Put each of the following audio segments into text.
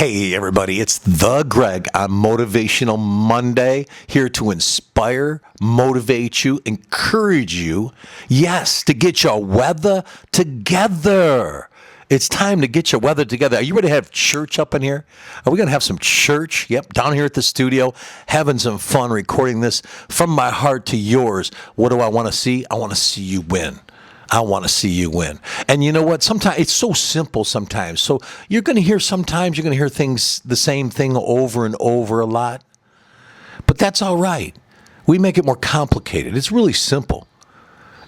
Hey, everybody, it's the Greg on Motivational Monday, here to inspire, motivate you, encourage you, yes, to get your weather together. It's time to get your weather together. Are you ready to have church up in here? Are we going to have some church? Yep, down here at the studio, having some fun recording this from my heart to yours. What do I want to see? I want to see you win. I want to see you win. And you know what? Sometimes it's so simple sometimes. So you're going to hear things, the same thing over and over a lot. But that's all right. We make it more complicated. It's really simple.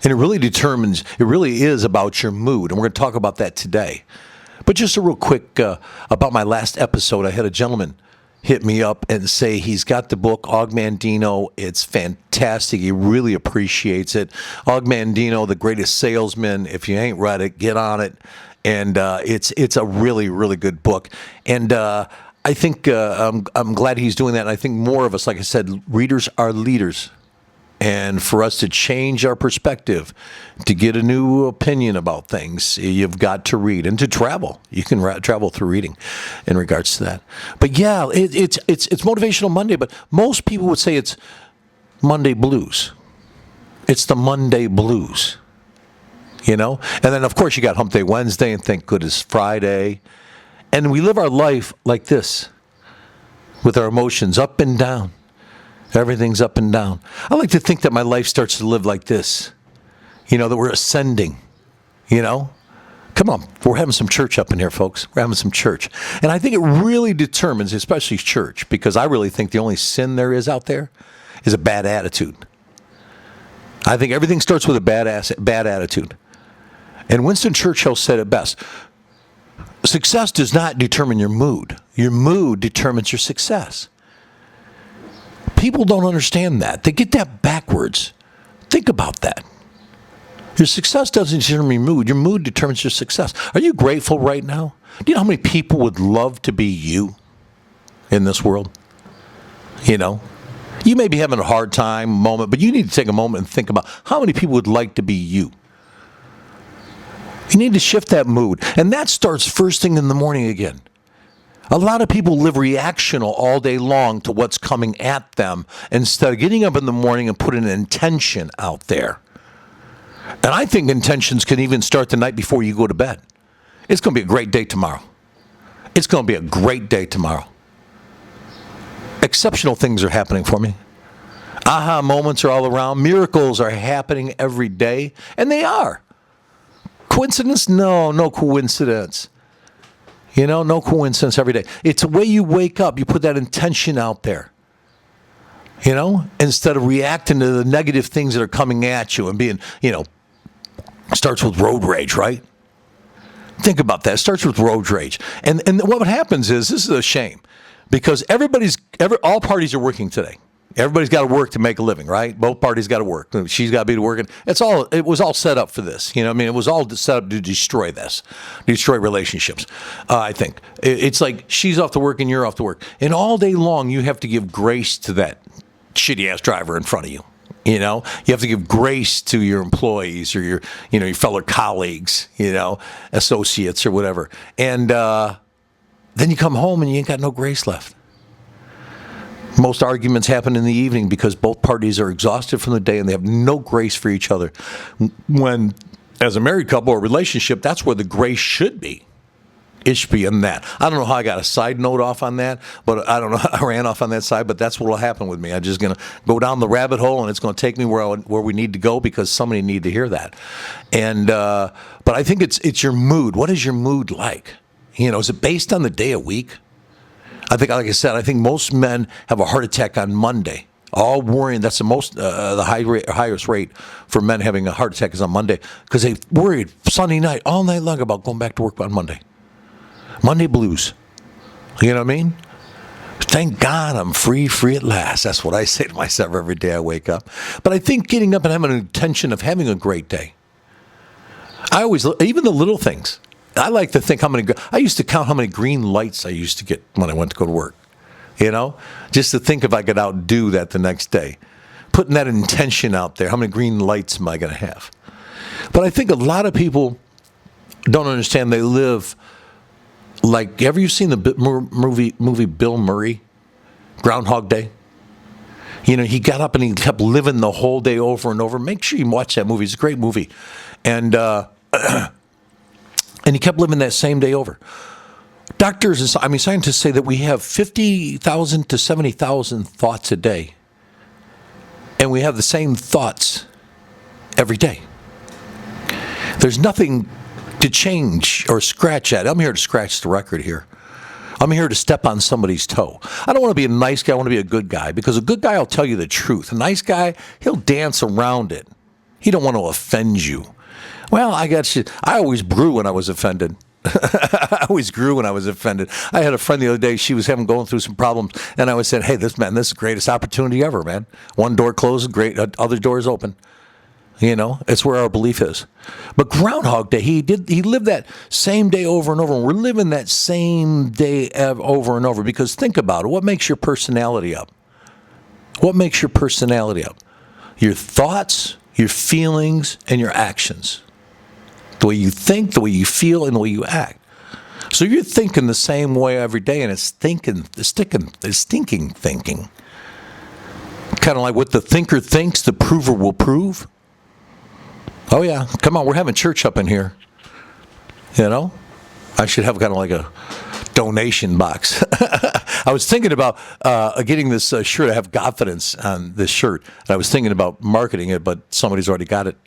And it really is about your mood. And we're going to talk about that today. But just a real quick about my last episode, I had a gentleman hit me up and say he's got the book, Og Mandino. It's fantastic. He really appreciates it. Og Mandino, the greatest salesman. If you ain't read it, get on it. And it's a really, really good book. And I think I'm glad he's doing that. And I think more of us, like I said, readers are leaders. And for us to change our perspective, to get a new opinion about things, you've got to read and to travel. You can travel through reading in regards to that. But yeah, it's Motivational Monday, but most people would say it's Monday blues. It's the Monday blues, you know? And then, of course, you got Hump Day Wednesday and thank goodness Friday. And we live our life like this, with our emotions up and down. Everything's up and down. I like to think that my life starts to live like this. You know, that we're ascending. You know? Come on. We're having some church up in here, folks. We're having some church. And I think it really determines, especially church, because I really think the only sin there is out there is a bad attitude. I think everything starts with a bad attitude. And Winston Churchill said it best. Success does not determine your mood. Your mood determines your success. People don't understand that. They get that backwards. Think about that. Your success doesn't determine your mood. Your mood determines your success. Are you grateful right now? Do you know how many people would love to be you in this world? You know? You may be having a hard time, moment, but you need to take a moment and think about how many people would like to be you. You need to shift that mood. And that starts first thing in the morning again. A lot of people live reactional all day long to what's coming at them instead of getting up in the morning and putting an intention out there. And I think intentions can even start the night before you go to bed. It's going to be a great day tomorrow. It's going to be a great day tomorrow. Exceptional things are happening for me. Aha moments are all around. Miracles are happening every day. And they are. Coincidence? No coincidence. You know, no coincidence every day. It's the way you wake up. You put that intention out there. You know, instead of reacting to the negative things that are coming at you and being, you know, starts with road rage, right? Think about that. It starts with road rage. And what happens is, this is a shame, because all parties are working today. Everybody's got to work to make a living, right? Both parties got to work. She's got to be working. It was all set up for this. You know, I mean, it was all set up to destroy relationships. I think it's like she's off to work and you're off to work, and all day long you have to give grace to that shitty ass driver in front of you. You know, you have to give grace to your employees or your fellow colleagues, you know, associates or whatever. And then you come home and you ain't got no grace left. Most arguments happen in the evening because both parties are exhausted from the day and they have no grace for each other. When, as a married couple or relationship, that's where the grace should be. It should be in that. I don't know how I got a side note off on that, but I don't know how I ran off on that side, but that's what will happen with me. I'm just going to go down the rabbit hole, and it's going to take me where we need to go because somebody need to hear that. And but I think it's your mood. What is your mood like? You know, is it based on the day of week? I think, like I said, I think most men have a heart attack on Monday. All worrying. That's the highest rate for men having a heart attack is on Monday because they worried Sunday night, all night long about going back to work on Monday. Monday blues. You know what I mean? Thank God I'm free at last. That's what I say to myself every day I wake up. But I think getting up and having an intention of having a great day. Even the little things. I like to think I used to count how many green lights I used to get when I went to go to work. You know, just to think if I could outdo that the next day. Putting that intention out there. How many green lights am I going to have? But I think a lot of people don't understand they live Like, ever you seen the movie Bill Murray, Groundhog Day? You know, he got up and he kept living the whole day over and over. Make sure you watch that movie. It's a great movie. And and he kept living that same day over. Scientists say that we have 50,000 to 70,000 thoughts a day. And we have the same thoughts every day. There's nothing to change or scratch at. I'm here to scratch the record here. I'm here to step on somebody's toe. I don't want to be a nice guy. I want to be a good guy, because a good guy will tell you the truth. A nice guy, he'll dance around it. He don't want to offend you. Well, I got you. I always grew when I was offended. I always grew when I was offended. I had a friend the other day. She was going through some problems, and I was saying, "Hey, this is the greatest opportunity ever, man. One door closes, great. Other doors open." You know, it's where our belief is. But Groundhog Day, he lived that same day over and over. And we're living that same day over and over. Because think about it. What makes your personality up? What makes your personality up? Your thoughts, your feelings, and your actions. The way you think, the way you feel, and the way you act. So you're thinking the same way every day, and it's stinking thinking. Kind of like what the thinker thinks, the prover will prove. Oh, yeah. Come on, we're having church up in here. You know? I should have kind of like a donation box. I was thinking about getting this shirt. I have confidence on this shirt. And I was thinking about marketing it, but somebody's already got it.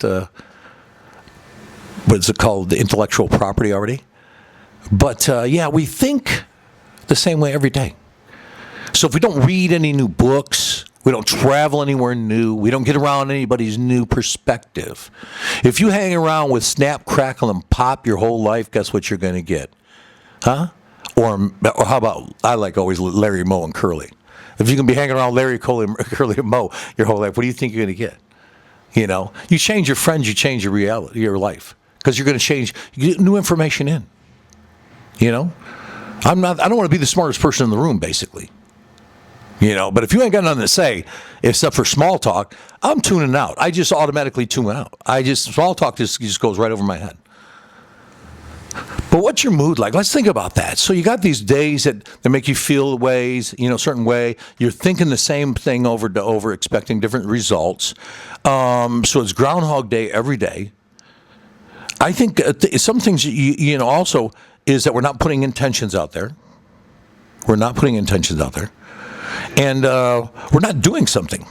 What is it called? The intellectual property already. But, we think the same way every day. So if we don't read any new books, we don't travel anywhere new, we don't get around anybody's new perspective. If you hang around with snap, crackle, and pop your whole life, guess what you're going to get? Huh? Or how about, I like always Larry, Moe, and Curly. If you can be hanging around Larry, Curly, and Moe your whole life, what do you think you're going to get? You know, you change your friends, you change your reality, your life. Because you're going to change, you get new information in. You know? I don't want to be the smartest person in the room, basically. You know, but if you ain't got nothing to say, except for small talk, I'm tuning out. I just automatically tune out. Small talk just goes right over my head. But what's your mood like? Let's think about that. So you got these days that make you feel ways, certain way. You're thinking the same thing over and over, expecting different results. So it's Groundhog Day every day. I think some things, also is that we're not putting intentions out there. We're not putting intentions out there. And we're not doing something.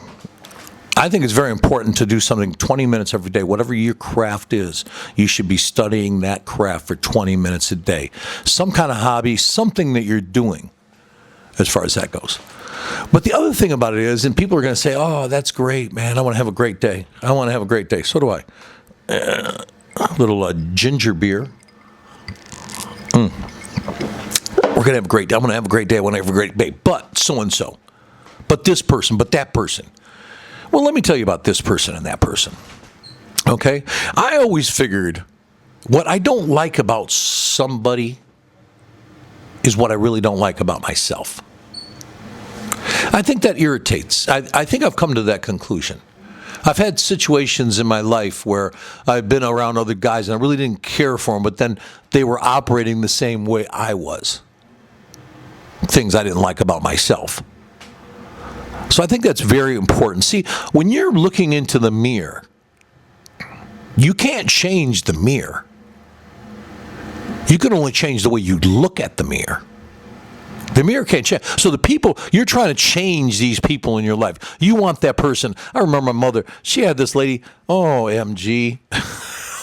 I think it's very important to do something 20 minutes every day. Whatever your craft is, you should be studying that craft for 20 minutes a day. Some kind of hobby, something that you're doing as far as that goes. But the other thing about it is, and people are going to say, oh, that's great, man. I want to have a great day. I want to have a great day. So do I. A little ginger beer. We're going to have a great day. I'm going to have a great day. I want to have a great day. But so-and-so. But this person. But that person. Well, let me tell you about this person and that person. Okay? I always figured what I don't like about somebody is what I really don't like about myself. I think that irritates. I think I've come to that conclusion. I've had situations in my life where I've been around other guys and I really didn't care for them, but then they were operating the same way I was. Things I didn't like about myself. So I think that's very important. See, when you're looking into the mirror, you can't change the mirror. You can only change the way you look at the mirror. The mirror can't change. So the people, you're trying to change these people in your life. You want that person. I remember my mother, she had this lady, OMG.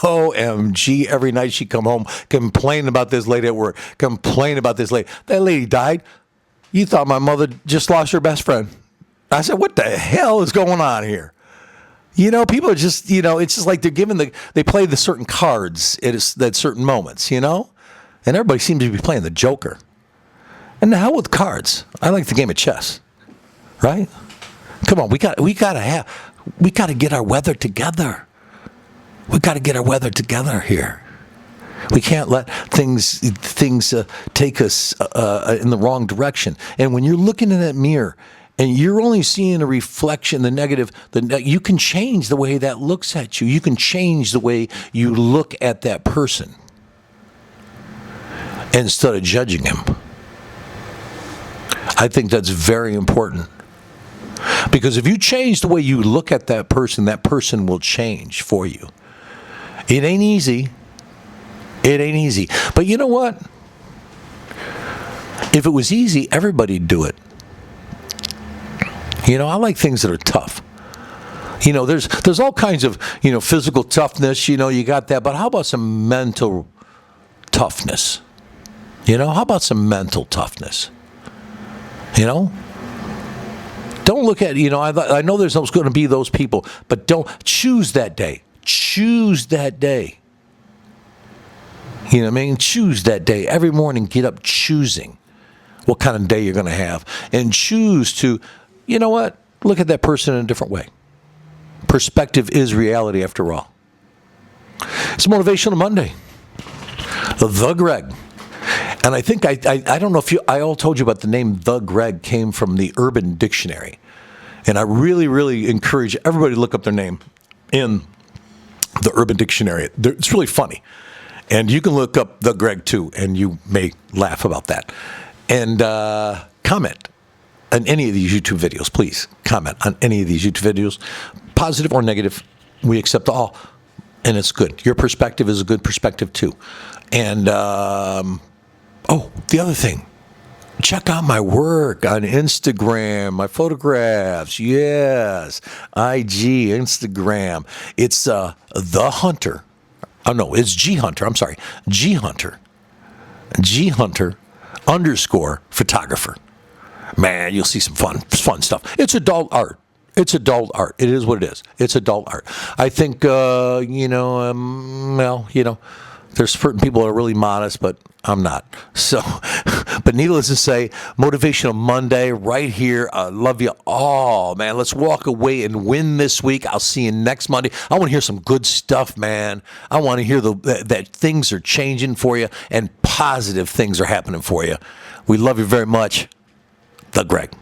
OMG, every night she'd come home, complain about this lady at work, complain about this lady. That lady died. You thought my mother just lost her best friend. I said, what the hell is going on here? People are just, it's just like they're given they play the certain cards at certain moments, And everybody seems to be playing the Joker. And the hell with cards. I like the game of chess, right? Come on, we got to get our weather together. We got to get our weather together here. We can't let things take us in the wrong direction. And when you're looking in that mirror and you're only seeing a reflection, the negative, you can change the way that looks at you. You can change the way you look at that person. instead of judging him. I think that's very important. Because if you change the way you look at that person will change for you. It ain't easy. It ain't easy. But you know what? If it was easy, everybody'd do it. You know, I like things that are tough. You know, there's all kinds of, physical toughness, you got that. But how about some mental toughness? How about some mental toughness? Don't look at, I know there's always going to be those people, but don't choose that day. Choose that day. You know what I mean? Choose that day. Every morning, get up choosing what kind of day you're going to have. And choose to, you know what? Look at that person in a different way. Perspective is reality after all. It's Motivational Monday. The Greg. And I think, I don't know if I all told you about the name The Greg came from the Urban Dictionary. And I really, really encourage everybody to look up their name in the Urban Dictionary. It's really funny. And you can look up The Greg too, and you may laugh about that. And comment on any of these YouTube videos. Please comment on any of these YouTube videos. Positive or negative, we accept all. And it's good. Your perspective is a good perspective too. And, the other thing. Check out my work on Instagram, my photographs. Yes. IG, Instagram. It's The Hunter. Oh, no, it's G Hunter. I'm sorry. G Hunter. G Hunter _photographer. Man, you'll see some fun stuff. It's adult art. It's adult art. It is what it is. It's adult art. I think, there's certain people that are really modest, but I'm not. So, but needless to say, Motivational Monday right here. I love you all, man. Let's walk away and win this week. I'll see you next Monday. I want to hear some good stuff, man. I want to hear that things are changing for you and positive things are happening for you. We love you very much. The Greg.